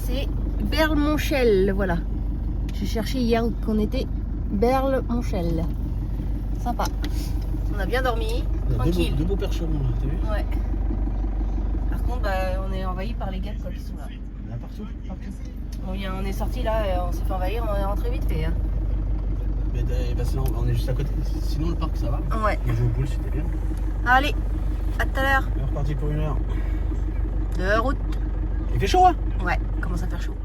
c'est Berle-Monchel, voilà. J'ai cherché hier où qu'on était. Berle-Monchel. Sympa. On a bien dormi, tranquille. Deux beaux percherons là, t'as vu? Ouais. Par contre, on est envahi par les guêpes quoi, qui sont là. Là, partout. Bon, on est sorti là, on s'est fait envahir, on est rentré vite fait. Hein. Mais sinon, on est juste à côté. Sinon, le parc, ça va. Ouais. On joue au boule, c'était bien. Allez, à tout à l'heure. On est reparti pour 1 heure. De route. Il fait chaud, hein? Ouais, commence à faire chaud.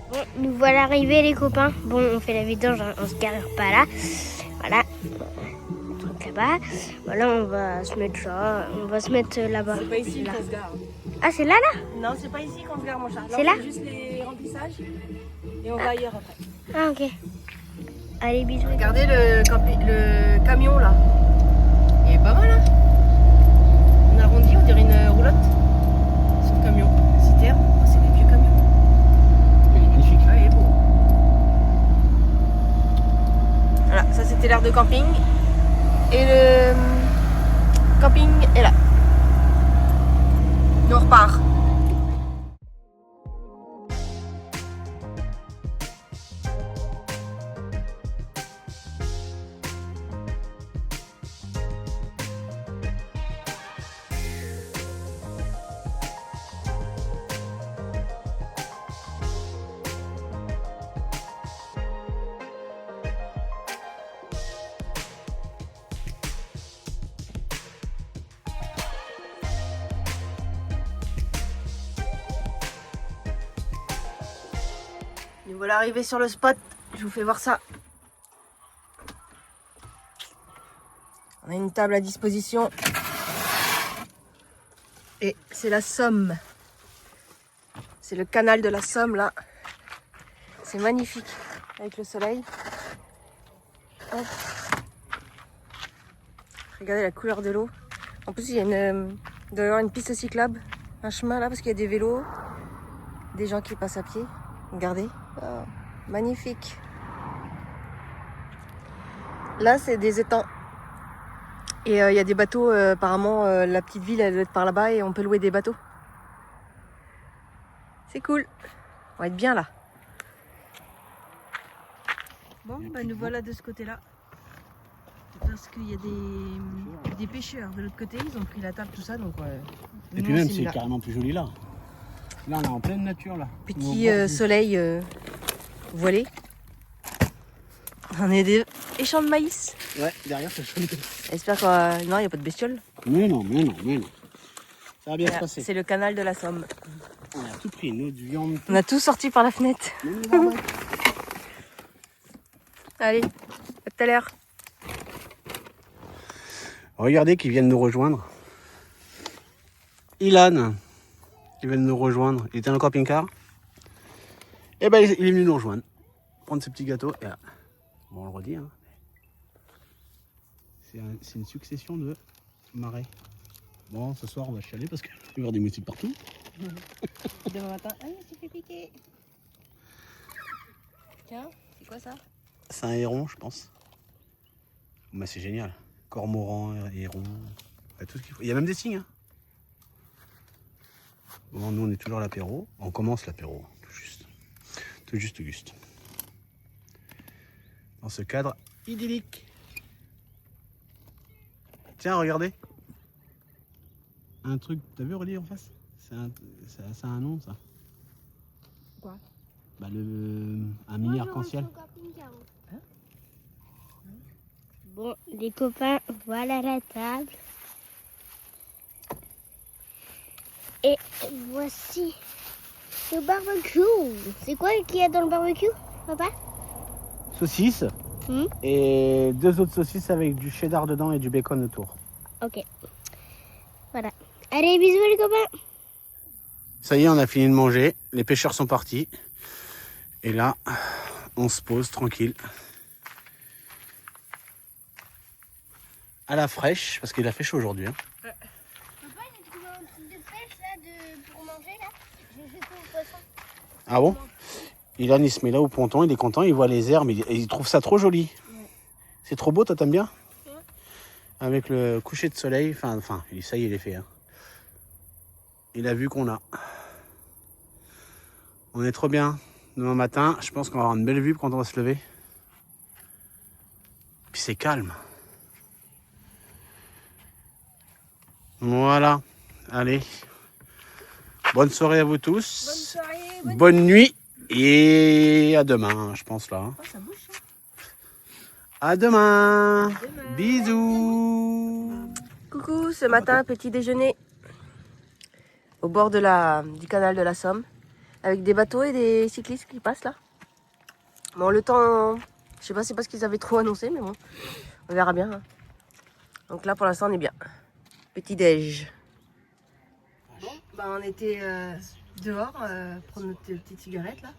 Bon, nous voilà arrivés les copains. Bon, on fait la vidange, hein, on se gare pas là. Voilà. Le truc là-bas. Voilà, on va se mettre là. On va se mettre là-bas. C'est pas ici Là. qu'on se gare. Ah, c'est là, là? Non, c'est pas ici qu'on se gare, mon chat. C'est là? On fait juste les remplissages et on va ailleurs après. Ah, ok. Allez, bisous. Regardez le camion là. Il est pas mal, hein? On arrondit, on dirait une roulotte sur le camion. Citerne, c'est des vieux camions. Il est magnifique. Ouais, il est beau. Voilà, ça c'était l'aire de camping. Et le camping est là. Nous on repart. Nous voilà arrivés sur le spot. Je vous fais voir ça. On a une table à disposition. Et c'est la Somme. C'est le canal de la Somme là. C'est magnifique avec le soleil. Hop. Regardez la couleur de l'eau. En plus, il doit y avoir une piste cyclable, un chemin là parce qu'il y a des vélos, des gens qui passent à pied. Regardez. Oh, magnifique. Là, c'est des étangs. Et il y a des bateaux. Apparemment, la petite ville, elle doit être par là-bas et on peut louer des bateaux. C'est cool. On va être bien là. Bon, nous voilà de ce côté-là. Parce qu'il y a des pêcheurs de l'autre côté. Ils ont pris la table, tout ça. Donc, Et puis même, c'est carrément plus joli là. Là, on est en pleine nature là. Petit soleil voilé. On est des champs de maïs. Ouais, derrière, c'est joli. J'espère que non, il n'y a pas de bestioles. Mais non. Ça va bien se passer. C'est le canal de la Somme. On a tout pris, nous, du viande. On a tout sorti par la fenêtre. Allez, à tout à l'heure. Regardez qui viennent nous rejoindre. Ilan, qui vient de nous rejoindre. Il était dans le camping-car. Et ben, il est venu nous rejoindre. Prendre ce petit gâteau. Et là, bon, on le redit. Hein. C'est une succession de marais. Bon, ce soir, on va chialer parce qu'il va y avoir des moustiques partout. Demain matin, ah, il s'est fait piquer. Tiens, c'est quoi ça? C'est un héron, je pense. Mais c'est génial. Cormoran, héron, tout ce qu'il faut. Il y a même des cygnes. Hein. Bon, nous, on est toujours à l'apéro. On commence l'apéro, tout juste. Tout juste, Auguste. Dans ce cadre idyllique. Tiens, regardez. Un truc, t'as vu, Aurélie, en face? Ça a un nom, ça. Quoi? Bah, un mini arc-en-ciel. Hein? Bon, les copains, voilà la table. Et voici le barbecue. C'est quoi qu'il y a dans le barbecue, papa? Saucisse, Et 2 autres saucisses avec du cheddar dedans et du bacon autour. Ok. Voilà. Allez, bisous les copains. Ça y est, on a fini de manger. Les pêcheurs sont partis. Et là, on se pose tranquille. À la fraîche, parce qu'il a fait chaud aujourd'hui. Hein. Papa, il a trouvé un truc de pêche là pour manger là. J'ai jeté au poisson. Ah bon? Ilan, il se met là au ponton, il est content, il voit les herbes, il trouve ça trop joli. Ouais. C'est trop beau, toi t'aimes bien? Ouais. Avec le coucher de soleil, enfin, ça y est, il est fait. Hein. Il a vu qu'on a. On est trop bien. Demain matin, je pense qu'on va avoir une belle vue quand on va se lever. Puis c'est calme. Voilà. Allez. Bonne soirée à vous tous. Bonne soirée. Bonne nuit. Et à demain, je pense là. Oh, ça bouge, hein. À demain. Bisous. Coucou, ce matin, petit déjeuner au bord du canal de la Somme, avec des bateaux et des cyclistes qui passent là. Bon, le temps, je sais pas, c'est pas ce qu'ils avaient trop annoncé, mais bon, on verra bien. Hein. Donc là, pour l'instant, on est bien. Petit déj. Bon, bah, on était dehors prendre notre petite cigarette là.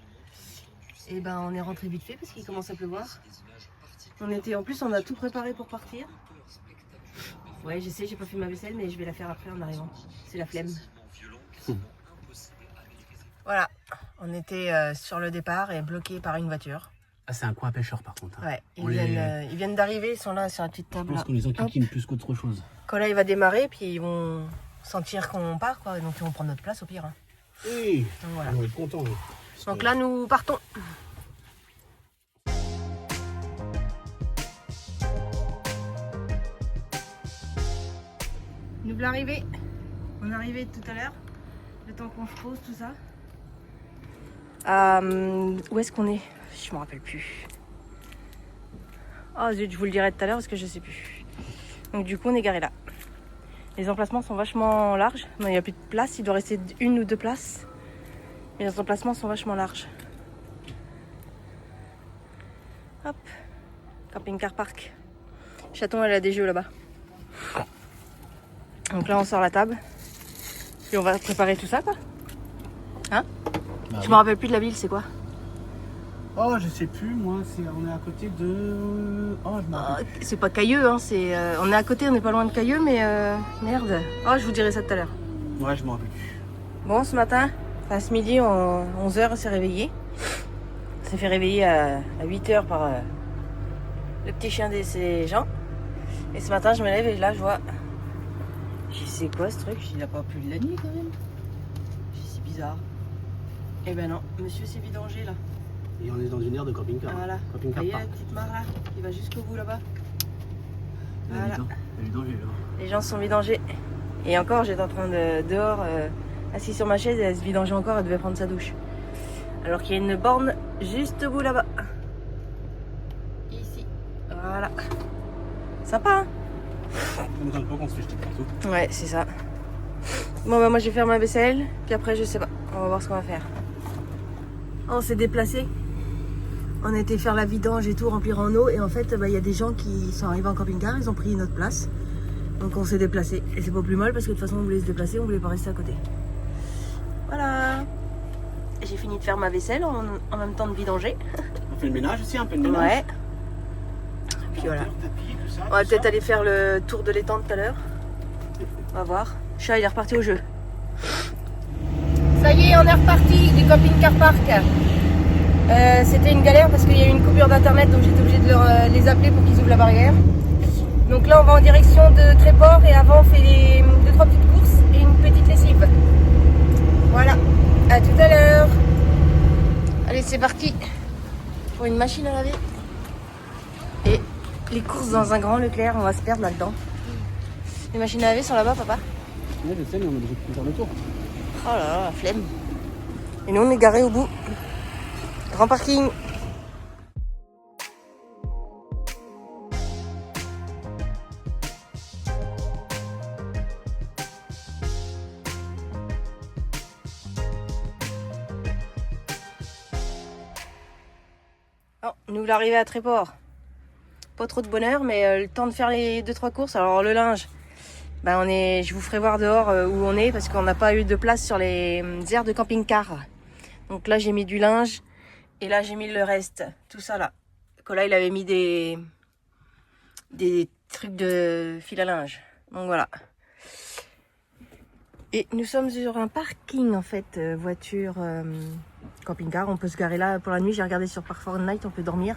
Et ben on est rentré vite fait parce qu'il commence à pleuvoir. En plus, on a tout préparé pour partir. Ouais, je sais, j'ai pas fait ma vaisselle, mais je vais la faire après en arrivant. C'est la flemme. Voilà, on était sur le départ et bloqué par une voiture. Ah, c'est un coin à pêcheurs par contre. Hein. Ouais, ils viennent d'arriver, ils sont là sur la petite table. Je pense qu'on les enquiquine plus qu'autre chose. Quand là il va démarrer, puis ils vont sentir qu'on part, quoi. Donc ils vont prendre notre place au pire. Hein. Oui, donc, voilà. On va être contents. Donc là nous partons. Nous voilà arrivés. On est arrivé tout à l'heure. Le temps qu'on se pose, tout ça. Où est-ce qu'on est? Je me rappelle plus. Oh zut, je vous le dirai tout à l'heure parce que je sais plus. Donc du coup on est garé là. Les emplacements sont vachement larges. Non, il n'y a plus de place, il doit rester 1 ou 2 places. Mais les emplacements sont vachement larges. Hop. Camping-car park. Chaton, elle a des jeux là-bas. Donc là on sort la table. Et on va préparer tout ça quoi. Hein? Bah, je me rappelle plus de la ville, c'est quoi? Oh, je sais plus, moi, on est à côté de... Oh, je me rappelle plus. C'est pas Cailleux, hein, on est à côté, on n'est pas loin de Cailleux, mais merde. Oh, je vous dirai ça tout à l'heure. Ouais, je me rappelle plus. Bon, ce matin, ce midi, 11h, on s'est réveillé. On s'est fait réveiller à 8h par le petit chien de ces gens. Et ce matin, je me lève et là, je vois... Je dis, c'est quoi ce truc? Il a pas plu de la nuit quand même. Je dis, c'est bizarre. Eh ben non, monsieur s'est vidangé là. Et on est dans une aire de camping-car. Voilà. Camping-car il y a park. la petite mare là, qui va jusqu'au bout là-bas. Voilà. Les gens se sont vidangés. Et encore, j'étais en train de dehors, assis sur ma chaise, et elle se vidangeait encore, elle devait prendre sa douche. Alors qu'il y a une borne juste au bout là-bas. Ici. Voilà. Sympa, hein? Ça m'étonne pas qu'on se fait jeter partout. Ouais, c'est ça. Bon, bah moi je vais faire ma vaisselle, puis après je sais pas. On va voir ce qu'on va faire. On s'est déplacé. On a été faire la vidange et tout, remplir en eau. Et en fait, il y a des gens qui sont arrivés en camping-car, ils ont pris notre place. Donc on s'est déplacé. Et c'est pas plus mal parce que de toute façon on voulait se déplacer, on voulait pas rester à côté. Voilà. J'ai fini de faire ma vaisselle en même temps de vidanger. On fait le ménage aussi, un peu de ménage. Ouais. Puis voilà. On va peut-être aller faire le tour de l'étang tout à l'heure. On va voir. Chat, il est reparti au jeu. Ça y est, on est reparti du camping-car park. C'était une galère parce qu'il y a eu une coupure d'internet, donc j'étais obligée de les appeler pour qu'ils ouvrent la barrière. Donc là, on va en direction de Tréport et avant, on fait 2-3 petites courses et une petite lessive. Voilà, à tout à l'heure. Allez, c'est parti pour une machine à laver. Et les courses dans un grand Leclerc, on va se perdre là-dedans. Les machines à laver sont là-bas, papa? Ouais, je sais, mais on a déjà pu faire le tour. Oh là là, la flemme. Et nous, on est garés au bout. Grand parking. Oh, nous l'arrivée à Tréport. pas trop de bonheur, mais le temps de faire les 2-3 courses. Alors le linge, bah je vous ferai voir dehors où on est parce qu'on n'a pas eu de place sur les aires de camping-car. Donc là j'ai mis du linge et là j'ai mis le reste, tout ça là. Cola il avait mis des trucs de fil à linge. Donc voilà. Et nous sommes sur un parking en fait, voiture camping-car. On peut se garer là pour la nuit. J'ai regardé sur Park Night, on peut dormir.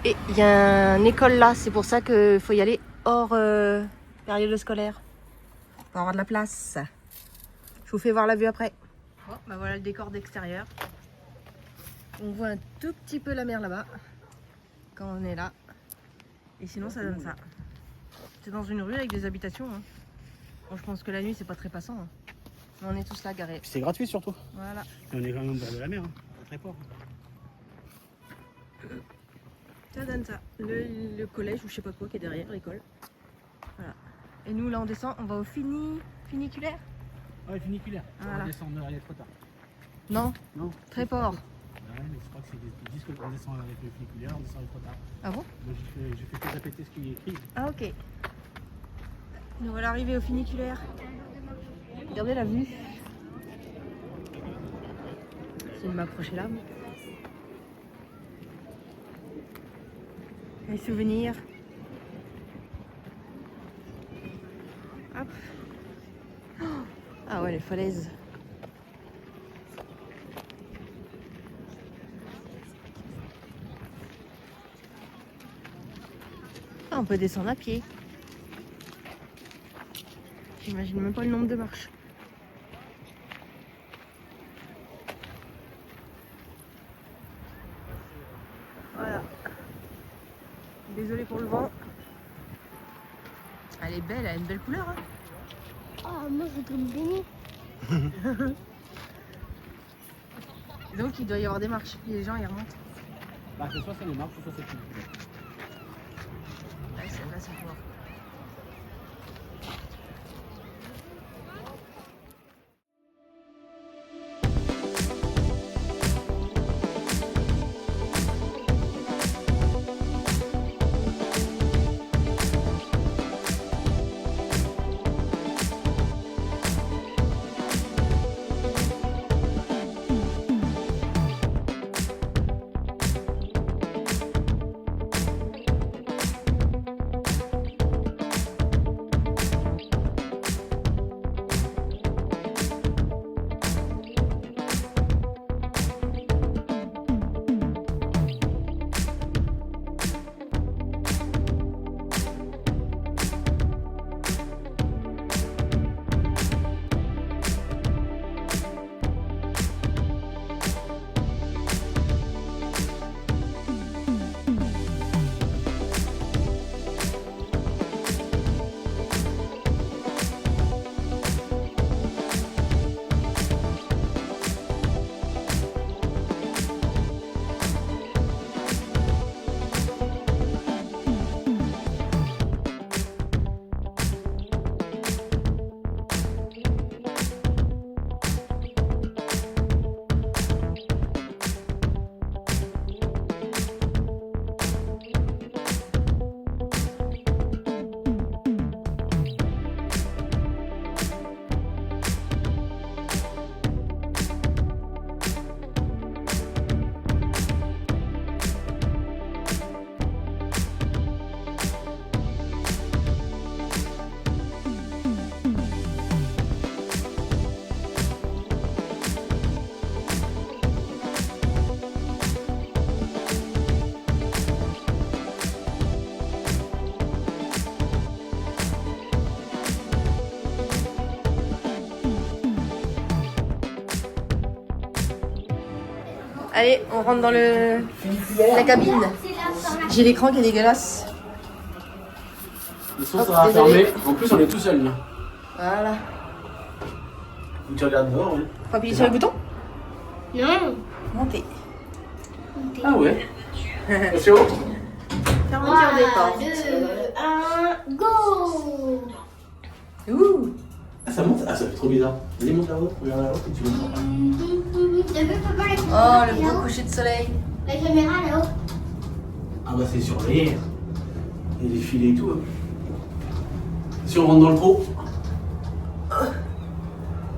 Et il y a une école là, c'est pour ça qu'il faut y aller hors période scolaire. Pour avoir de la place. Je vous fais voir la vue après. Oh, bah voilà le décor d'extérieur. On voit un tout petit peu la mer là-bas quand on est là. Et sinon ça donne ça. C'est dans une rue avec des habitations. Hein. Bon, je pense que la nuit c'est pas très passant. Hein. Mais on est tous là garés. C'est gratuit surtout. Voilà. Et on est quand même au bord de la mer, hein. Pas très fort. Ça donne ça. Le collège ou je sais pas quoi qui est derrière l'école. Voilà. Et nous là on descend, on va au funiculaire. Ouais, funiculaire. Voilà. On va descendre, il est trop tard. Non, Non. très fort. Ouais, mais je crois que c'est ils disent qu'on descend avec le funiculaire, on descend trop tard. Ah bon? Moi j'ai fait que répéter ce qui est écrit. Ah ok. Nous voilà arrivés au funiculaire. Regardez la vue. C'est de m'approcher là. Les souvenirs. Hop. Oh. Ah ouais, les falaises. Ah, on peut descendre à pied. J'imagine même pas le nombre de marches. Voilà. Désolée pour le vent. Elle est belle, elle a une belle couleur. Hein. Oh, moi je voudrais me baigner. Donc il doit y avoir des marches. Et les gens ils remontent. Bah, que soit c'est les marches, soit c'est le funiculaire. Ouais, celle-là c'est fort. Allez, on rentre dans la cabine. J'ai l'écran qui est dégueulasse. Le son ça va fermer. En plus on est tout seul là. Voilà. Faut que tu regardes dehors, oui. Faut appuyer sur le bouton? Non. Monter. Ah ouais. Attention. Fermeture des portes. 2, 1, go. Ouh. Ah ça monte? Ah ça fait trop bizarre. Vas-y monte là-haut, regarde là-haut et tu montes. T'as vu papa la Oh, caméra le beau là-haut? coucher de soleil. La caméra là-haut. Ah bah c'est surveillé. Il y a des filets et tout. Hein. Si on rentre dans le trou.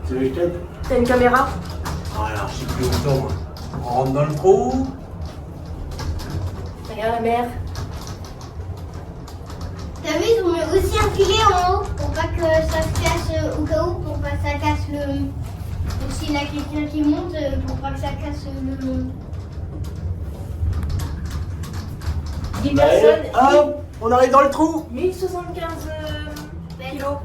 Tu veux que je t'aide? T'as une caméra? Voilà, je sais plus où on tourne. On rentre dans le trou. Regarde la mer. T'as vu, ils ont mis aussi un filet en haut pour pas que ça se casse au cas où, pour pas que ça casse le. Donc s'il y a quelqu'un qui monte, pour pas que ça casse le. 10 personnes. Hop, on arrive dans le trou. 1075 kilos.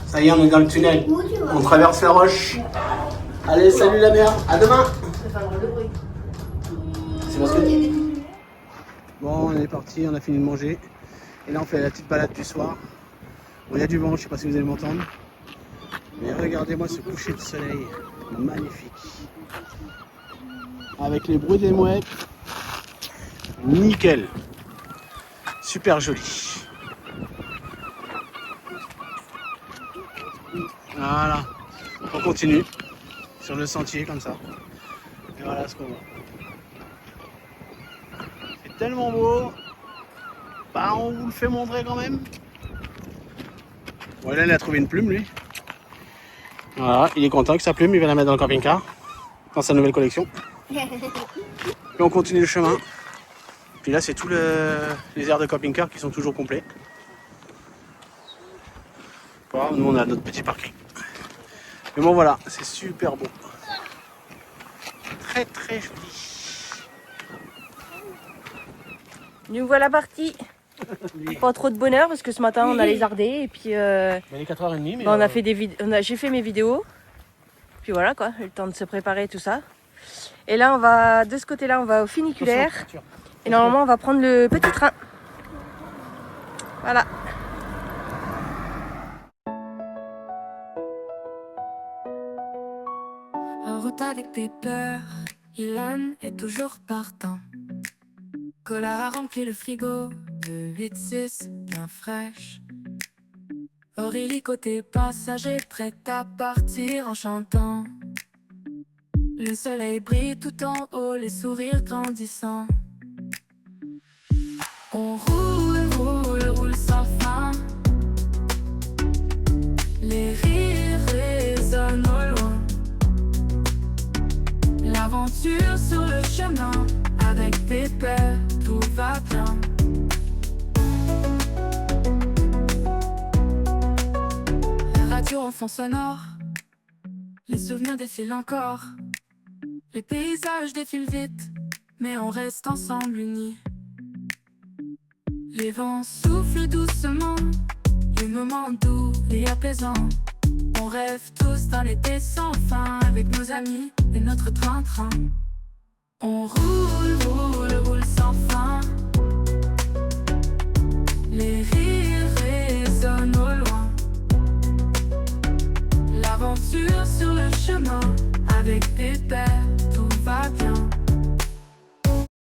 Ça y est, on est dans le tunnel. Où tu vois? On traverse la roche. Allez, salut la mer. À demain. Ça fait un drôle de bruit. C'est parce que... Bon, on est parti, on a fini de manger. Et là, on fait la petite balade du soir. Bon, il y a du vent, je sais pas si vous allez m'entendre. Mais regardez-moi ce coucher de soleil. Magnifique. Avec les bruits des mouettes. Nickel. Super joli. Voilà. On continue sur le sentier comme ça. Et voilà ce qu'on voit. C'est tellement beau. Bah, on vous le fait montrer quand même. Bon, là, il a trouvé une plume, lui. Voilà, il est content que sa plume, il va la mettre dans le camping-car. Dans sa nouvelle collection. Et on continue le chemin. Puis là, c'est tous les aires de camping-car qui sont toujours complets. Voilà, nous, on a notre petit parking. Mais bon, voilà, c'est super beau. Très, très joli. Nous voilà partis. Pas trop de bonheur parce que ce matin on a lézardé et puis Il est 4h30, mais... bah, on a fait j'ai fait mes vidéos. Puis voilà quoi, le temps de se préparer tout ça. Et là on va de ce côté-là, on va au funiculaire. Et normalement on va prendre le petit train. Voilà. En route avec tes peurs, Ilan est toujours partant. Collard a rempli le frigo de 8-6 bien fraîche. Aurélie côté passager, prête à partir en chantant. Le soleil brille tout en haut, les sourires grandissants. On roule, roule, roule sans fin. Les rires résonnent au loin. L'aventure sur le chemin, avec Pépère, tout va bien. La radio en fond sonore, les souvenirs défilent encore. Les paysages défilent vite, mais on reste ensemble unis. Les vents soufflent doucement, les moments doux et apaisants. On rêve tous d'un été sans fin, avec nos amis et notre train-train. On roule, roule, roule sans fin.